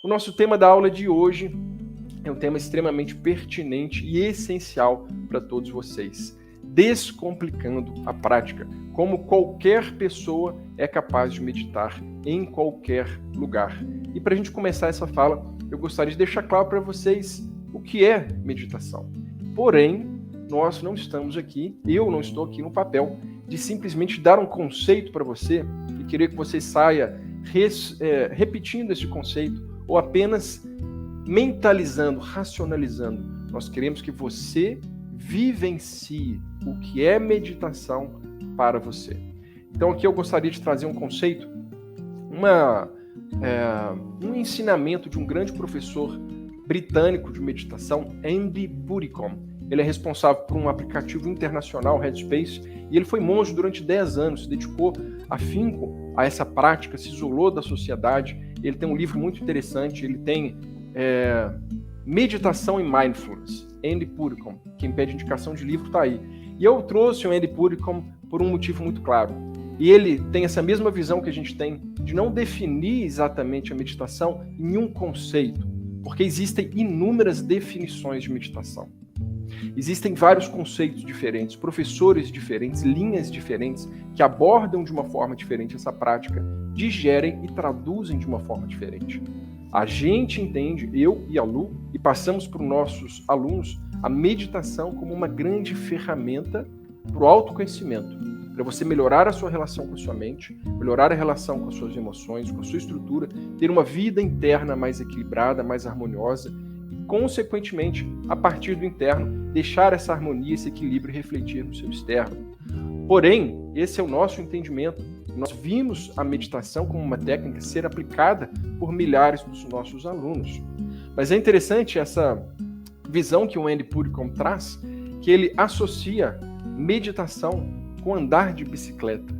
O nosso tema da aula de hoje é um tema extremamente pertinente e essencial para todos vocês. Descomplicando a prática, como qualquer pessoa é capaz de meditar em qualquer lugar. E para a gente começar essa fala, eu gostaria de deixar claro para vocês o que é meditação. Porém, nós não estamos aqui, eu não estou aqui no papel de simplesmente dar um conceito para você e querer que você saia repetindo esse conceito ou apenas mentalizando, racionalizando. Nós queremos que você vivencie o que é meditação para você. Então aqui eu gostaria de trazer um conceito, um ensinamento de um grande professor britânico de meditação, Andy Buddicombe. Ele é responsável por um aplicativo internacional, Headspace, e ele foi monge durante 10 anos, se dedicou afinco a essa prática, se isolou da sociedade. Ele tem um livro muito interessante, ele tem Meditação e Mindfulness, Andy Buddicombe. Quem pede indicação de livro está aí. E eu trouxe o Andy Buddicombe por um motivo muito claro. E ele tem essa mesma visão que a gente tem de não definir exatamente a meditação em um conceito, porque existem inúmeras definições de meditação. Existem vários conceitos diferentes, professores diferentes, linhas diferentes, que abordam de uma forma diferente essa prática, digerem e traduzem de uma forma diferente. A gente entende, eu e a Lu, e passamos para os nossos alunos a meditação como uma grande ferramenta para o autoconhecimento, para você melhorar a sua relação com a sua mente, melhorar a relação com as suas emoções, com a sua estrutura, ter uma vida interna mais equilibrada, mais harmoniosa, consequentemente, a partir do interno, deixar essa harmonia, esse equilíbrio refletir no seu externo. Porém, esse é o nosso entendimento. Nós vimos a meditação como uma técnica ser aplicada por milhares dos nossos alunos. Mas é interessante essa visão que o Andy Buddicombe traz, que ele associa meditação com andar de bicicleta.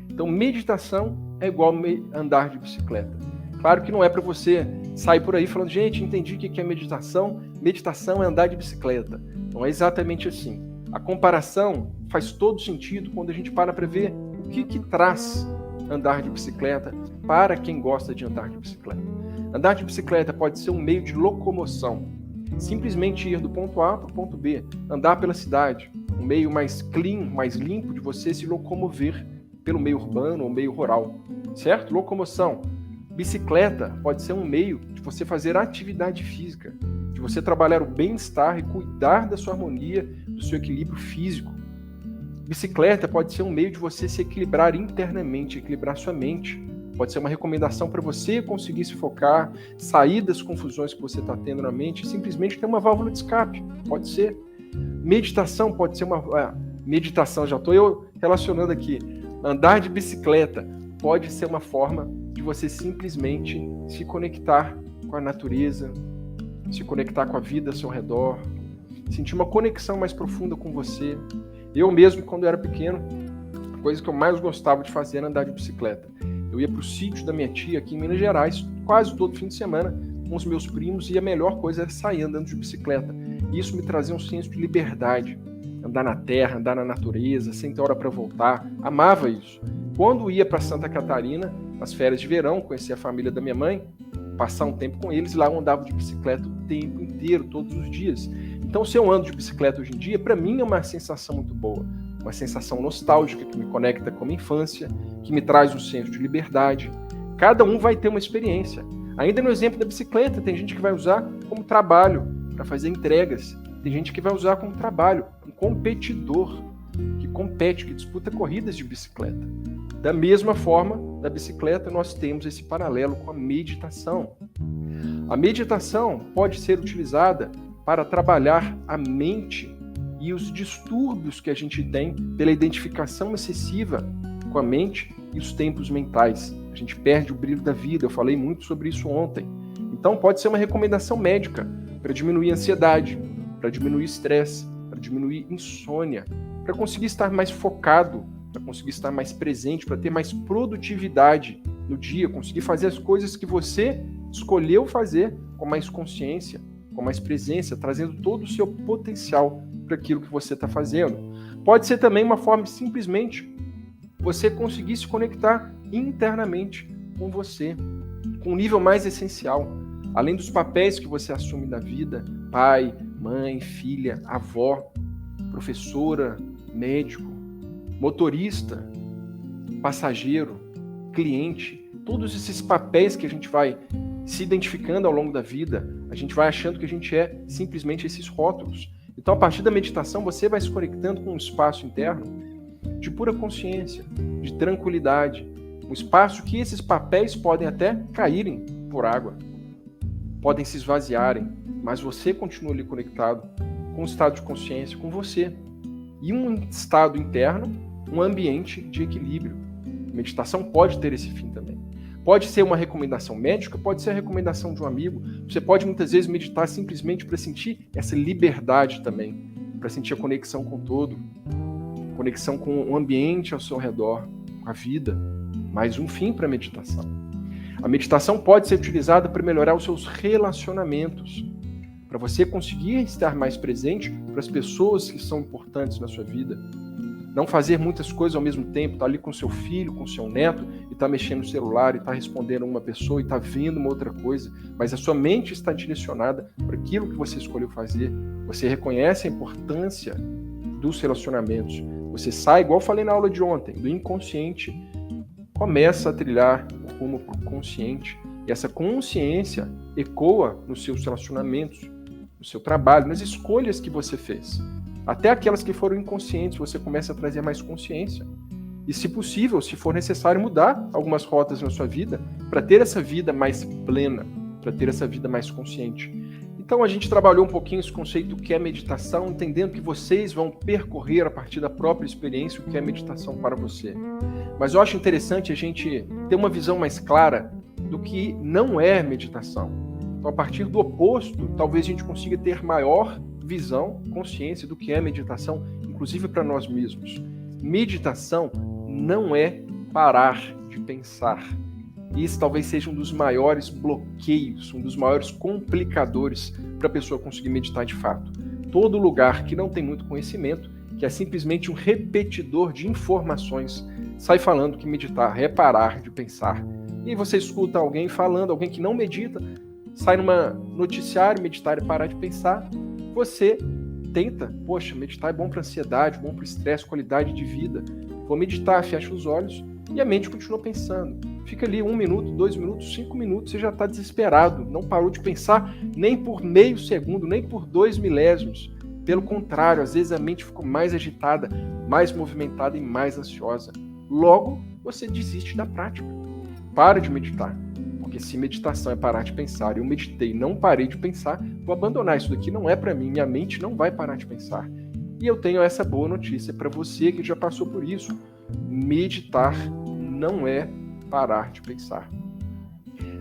Então, meditação é igual andar de bicicleta. Claro que não é para você sair por aí falando, gente, entendi o que é meditação. Meditação é andar de bicicleta. Não é exatamente assim. A comparação faz todo sentido quando a gente para ver o que traz andar de bicicleta para quem gosta de andar de bicicleta. Andar de bicicleta pode ser um meio de locomoção. Simplesmente ir do ponto A para o ponto B. Andar pela cidade. Um meio mais clean, mais limpo de você se locomover pelo meio urbano ou meio rural. Certo? Locomoção. Bicicleta pode ser um meio de você fazer atividade física, de você trabalhar o bem-estar e cuidar da sua harmonia, do seu equilíbrio físico. Bicicleta pode ser um meio de você se equilibrar internamente, equilibrar sua mente. Pode ser uma recomendação para você conseguir se focar, sair das confusões que você está tendo na mente e simplesmente ter uma válvula de escape. Pode ser. Meditação pode ser uma... meditação, já estou eu relacionando aqui. Andar de bicicleta pode ser uma forma de você simplesmente se conectar com a natureza, se conectar com a vida ao seu redor, sentir uma conexão mais profunda com você. Eu mesmo, quando eu era pequeno, a coisa que eu mais gostava de fazer era andar de bicicleta. Eu ia para o sítio da minha tia aqui em Minas Gerais, quase todo fim de semana, com os meus primos, e a melhor coisa era sair andando de bicicleta. E isso me trazia um senso de liberdade. Andar na terra, andar na natureza, sem ter hora para voltar. Amava isso. Quando ia para Santa Catarina, nas férias de verão, conhecer a família da minha mãe, passar um tempo com eles, lá eu andava de bicicleta o tempo inteiro, todos os dias. Então, se eu ando de bicicleta hoje em dia, para mim é uma sensação muito boa, uma sensação nostálgica que me conecta com a minha infância, que me traz um senso de liberdade. Cada um vai ter uma experiência. Ainda no exemplo da bicicleta, tem gente que vai usar como trabalho, para fazer entregas. Tem gente que vai usar como trabalho, um competidor, que compete, que disputa corridas de bicicleta. Da mesma forma, da bicicleta, nós temos esse paralelo com a meditação. A meditação pode ser utilizada para trabalhar a mente e os distúrbios que a gente tem pela identificação excessiva com a mente e os tempos mentais. A gente perde o brilho da vida, eu falei muito sobre isso ontem. Então pode ser uma recomendação médica para diminuir a ansiedade, para diminuir o estresse, para diminuir a insônia, para conseguir estar mais focado, para conseguir estar mais presente, para ter mais produtividade no dia, conseguir fazer as coisas que você escolheu fazer com mais consciência, com mais presença, trazendo todo o seu potencial para aquilo que você está fazendo. Pode ser também uma forma de simplesmente você conseguir se conectar internamente com você, com um nível mais essencial. além dos papéis que você assume na vida, pai, mãe, filha, avó, professora, médico, motorista, passageiro, cliente, todos esses papéis que a gente vai se identificando ao longo da vida, a gente vai achando que a gente é simplesmente esses rótulos. Então, a partir da meditação, você vai se conectando com um espaço interno de pura consciência, de tranquilidade, um espaço que esses papéis podem até caírem por água, podem se esvaziarem, mas você continua ali conectado com o estado de consciência, com você. E um estado interno, um ambiente de equilíbrio. A meditação pode ter esse fim também. Pode ser uma recomendação médica, pode ser a recomendação de um amigo. Você pode muitas vezes meditar simplesmente para sentir essa liberdade também, para sentir a conexão com o todo, conexão com o ambiente ao seu redor, com a vida. Mais um fim para a meditação. A meditação pode ser utilizada para melhorar os seus relacionamentos, para você conseguir estar mais presente para as pessoas que são importantes na sua vida. Não fazer muitas coisas ao mesmo tempo, estar ali com seu filho, com seu neto, e estar mexendo no celular, e estar respondendo a uma pessoa, e estar vendo uma outra coisa, mas a sua mente está direcionada para aquilo que você escolheu fazer. Você reconhece a importância dos relacionamentos. Você sai, igual eu falei na aula de ontem, do inconsciente, começa a trilhar o rumo para o consciente, e essa consciência ecoa nos seus relacionamentos, no seu trabalho, nas escolhas que você fez. Até aquelas que foram inconscientes, você começa a trazer mais consciência. E, se possível, se for necessário, mudar algumas rotas na sua vida para ter essa vida mais plena, para ter essa vida mais consciente. Então, a gente trabalhou um pouquinho esse conceito do que é meditação, entendendo que vocês vão percorrer a partir da própria experiência o que é meditação para você. Mas eu acho interessante a gente ter uma visão mais clara do que não é meditação. Então, a partir do oposto, talvez a gente consiga ter maior visão, consciência do que é meditação, inclusive para nós mesmos. Meditação não é parar de pensar. Isso talvez seja um dos maiores bloqueios, um dos maiores complicadores para a pessoa conseguir meditar de fato. Todo lugar que não tem muito conhecimento, que é simplesmente um repetidor de informações, sai falando que meditar é parar de pensar. E você escuta alguém falando, alguém que não medita, sai numa noticiário, meditar é parar de pensar. Você tenta, poxa, meditar é bom para ansiedade, bom para estresse, qualidade de vida. Vou meditar, fecha os olhos e a mente continua pensando. Fica ali 1 minuto, 2 minutos, 5 minutos, você já está desesperado. Não parou de pensar nem por meio segundo, nem por 2 milésimos. Pelo contrário, às vezes a mente ficou mais agitada, mais movimentada e mais ansiosa. Logo, você desiste da prática. Para de meditar. Porque se meditação é parar de pensar, eu meditei e não parei de pensar, vou abandonar isso daqui, não é para mim, minha mente não vai parar de pensar. E eu tenho essa boa notícia para você que já passou por isso. Meditar não é parar de pensar.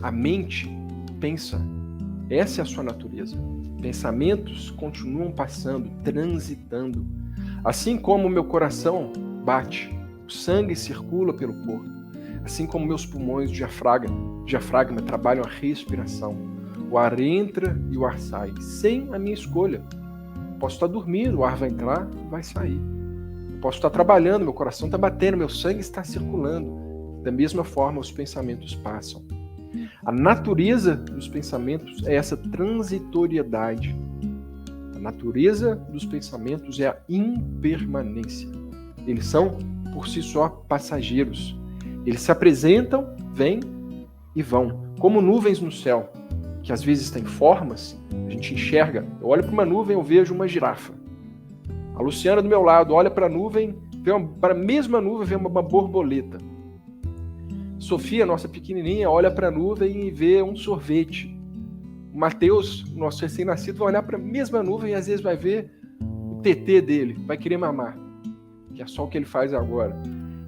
A mente pensa, essa é a sua natureza. Pensamentos continuam passando, transitando. Assim como o meu coração bate, o sangue circula pelo corpo. Assim como meus pulmões, diafragma trabalham a respiração. O ar entra e o ar sai, sem a minha escolha. Posso estar dormindo, o ar vai entrar e vai sair. Posso estar trabalhando, meu coração está batendo, meu sangue está circulando. Da mesma forma, os pensamentos passam. A natureza dos pensamentos é essa transitoriedade. A natureza dos pensamentos é a impermanência. Eles são, por si só, passageiros. Eles se apresentam, vêm e vão, como nuvens no céu, que às vezes têm formas, a gente enxerga. Eu olho para uma nuvem, eu vejo uma girafa. A Luciana do meu lado olha para a nuvem, para a mesma nuvem, vê uma borboleta. Sofia, nossa pequenininha, olha para a nuvem e vê um sorvete. O Mateus, nosso recém-nascido, vai olhar para a mesma nuvem e às vezes vai ver o tetê dele, vai querer mamar, que é só o que ele faz agora.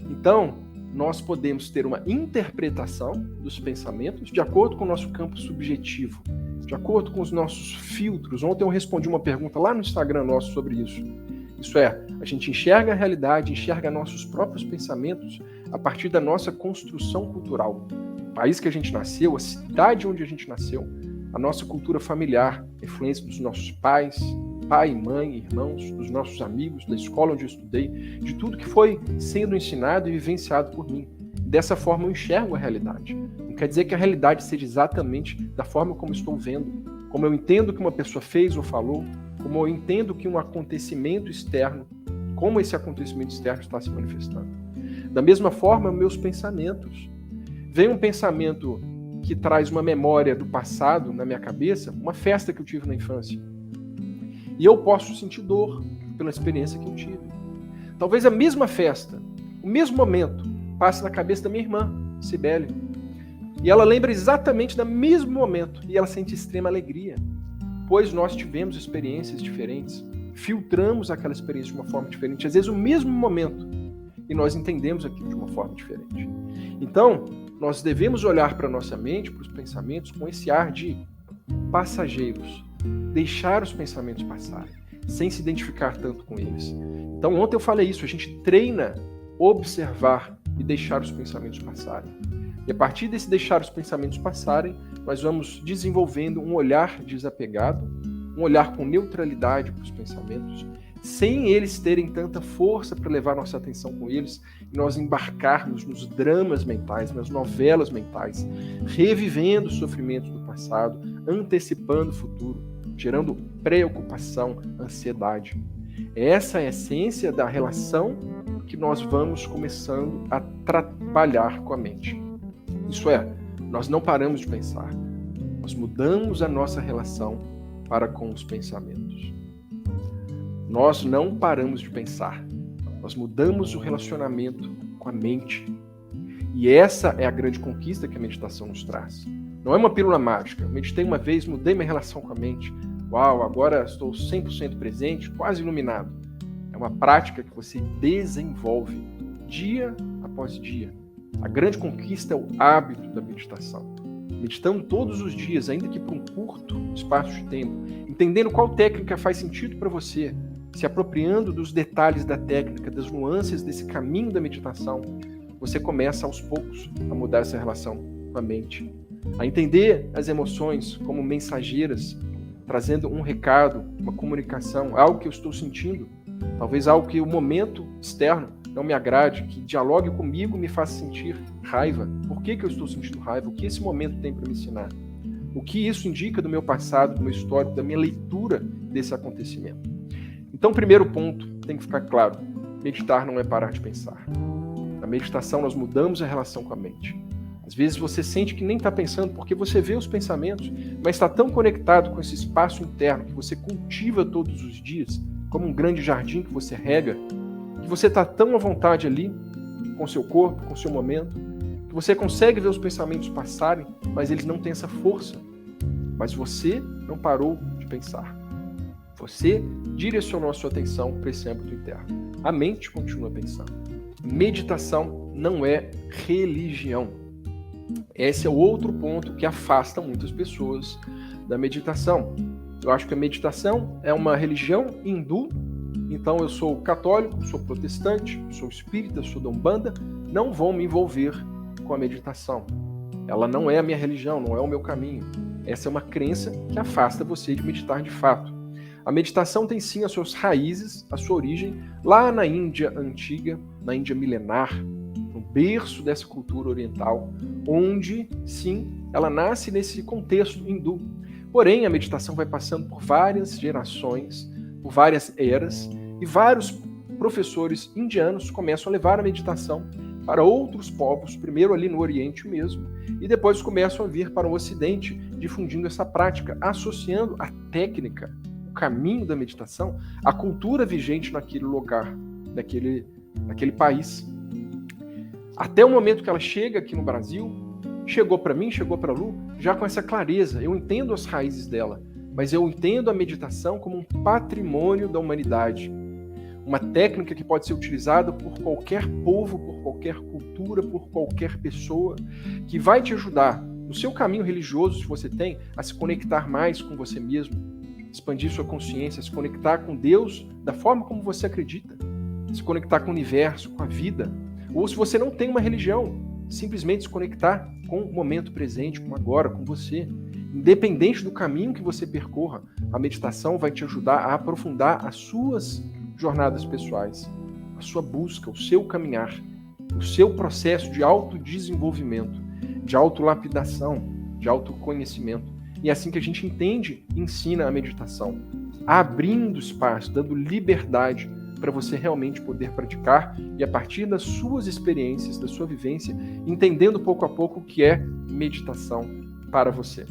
Então, nós podemos ter uma interpretação dos pensamentos de acordo com o nosso campo subjetivo, de acordo com os nossos filtros. Ontem eu respondi uma pergunta lá no Instagram nosso sobre isso. Isso é, a gente enxerga a realidade, enxerga nossos próprios pensamentos a partir da nossa construção cultural. O país que a gente nasceu, a cidade onde a gente nasceu, a nossa cultura familiar, a influência dos nossos pais, pai, mãe, irmãos, dos nossos amigos, da escola onde eu estudei, de tudo que foi sendo ensinado e vivenciado por mim. dessa forma eu enxergo a realidade. Não quer dizer que a realidade seja exatamente da forma como estou vendo, como eu entendo que uma pessoa fez ou falou, como eu entendo que um acontecimento externo, como esse acontecimento externo está se manifestando. Da mesma forma, meus pensamentos. Vem um pensamento que traz uma memória do passado na minha cabeça, uma festa que eu tive na infância. E eu posso sentir dor pela experiência que eu tive. Talvez a mesma festa, o mesmo momento, passe na cabeça da minha irmã, Cibele. E ela lembra exatamente do mesmo momento e ela sente extrema alegria, pois nós tivemos experiências diferentes, filtramos aquela experiência de uma forma diferente, às vezes o mesmo momento, e nós entendemos aquilo de uma forma diferente. Então, nós devemos olhar para a nossa mente, para os pensamentos, com esse ar de passageiros, deixar os pensamentos passarem, sem se identificar tanto com eles. Então, ontem eu falei isso, a gente treina observar e deixar os pensamentos passarem. E a partir desse deixar os pensamentos passarem, nós vamos desenvolvendo um olhar desapegado, um olhar com neutralidade para os pensamentos, sem eles terem tanta força para levar nossa atenção com eles, e nós embarcarmos nos dramas mentais, nas novelas mentais, revivendo os sofrimentos do passado, antecipando o futuro, gerando preocupação, ansiedade. Essa é a essência da relação que nós vamos começando a trabalhar com a mente. Isso é, nós não paramos de pensar, nós mudamos a nossa relação para com os pensamentos. Nós não paramos de pensar, nós mudamos o relacionamento com a mente. E essa é a grande conquista que a meditação nos traz. Não é uma pílula mágica. Meditei uma vez, mudei minha relação com a mente. Uau, agora estou 100% presente, quase iluminado. É uma prática que você desenvolve dia após dia. A grande conquista é o hábito da meditação. Meditando todos os dias, ainda que por um curto espaço de tempo, entendendo qual técnica faz sentido para você, se apropriando dos detalhes da técnica, das nuances desse caminho da meditação, você começa aos poucos a mudar essa relação com a mente, a entender as emoções como mensageiras, trazendo um recado, uma comunicação, algo que eu estou sentindo, talvez algo que o momento externo não me agrade, que dialogue comigo, me faça sentir raiva. Por que eu estou sentindo raiva? O que esse momento tem para me ensinar? O que isso indica do meu passado, do meu histórico, da minha leitura desse acontecimento? Então, primeiro ponto, tem que ficar claro, meditar não é parar de pensar. Na meditação, nós mudamos a relação com a mente. Às vezes você sente que nem está pensando porque você vê os pensamentos, mas está tão conectado com esse espaço interno que você cultiva todos os dias, como um grande jardim que você rega, que você está tão à vontade ali, com seu corpo, com seu momento, que você consegue ver os pensamentos passarem, mas eles não têm essa força. Mas você não parou de pensar. Você direcionou a sua atenção para esse âmbito interno. A mente continua pensando. Meditação não é religião. Esse é o outro ponto que afasta muitas pessoas da meditação. Eu acho que a meditação é uma religião hindu, então eu sou católico, sou protestante, sou espírita, sou da Umbanda, não vou me envolver com a meditação. Ela não é a minha religião, não é o meu caminho. Essa é uma crença que afasta você de meditar de fato. A meditação tem sim as suas raízes, a sua origem, lá na Índia antiga, na Índia milenar, no berço dessa cultura oriental, onde, sim, ela nasce nesse contexto hindu. Porém, a meditação vai passando por várias gerações, por várias eras, e vários professores indianos começam a levar a meditação para outros povos, primeiro ali no Oriente mesmo, e depois começam a vir para o Ocidente, difundindo essa prática, associando a técnica, o caminho da meditação, à cultura vigente naquele lugar, naquele país. Até o momento que ela chega aqui no Brasil, chegou para mim, chegou para a Lu, já com essa clareza. Eu entendo as raízes dela, mas eu entendo a meditação como um patrimônio da humanidade. Uma técnica que pode ser utilizada por qualquer povo, por qualquer cultura, por qualquer pessoa, que vai te ajudar no seu caminho religioso, se você tem, a se conectar mais com você mesmo, expandir sua consciência, se conectar com Deus da forma como você acredita, se conectar com o universo, com a vida. Ou se você não tem uma religião, simplesmente se conectar com o momento presente, com agora, com você. Independente do caminho que você percorra, a meditação vai te ajudar a aprofundar as suas jornadas pessoais, a sua busca, o seu caminhar. o seu processo de autodesenvolvimento, de autolapidação, de autoconhecimento. E é assim que a gente entende e ensina a meditação, abrindo espaço, dando liberdade para você realmente poder praticar e a partir das suas experiências, da sua vivência, entendendo pouco a pouco o que é meditação para você.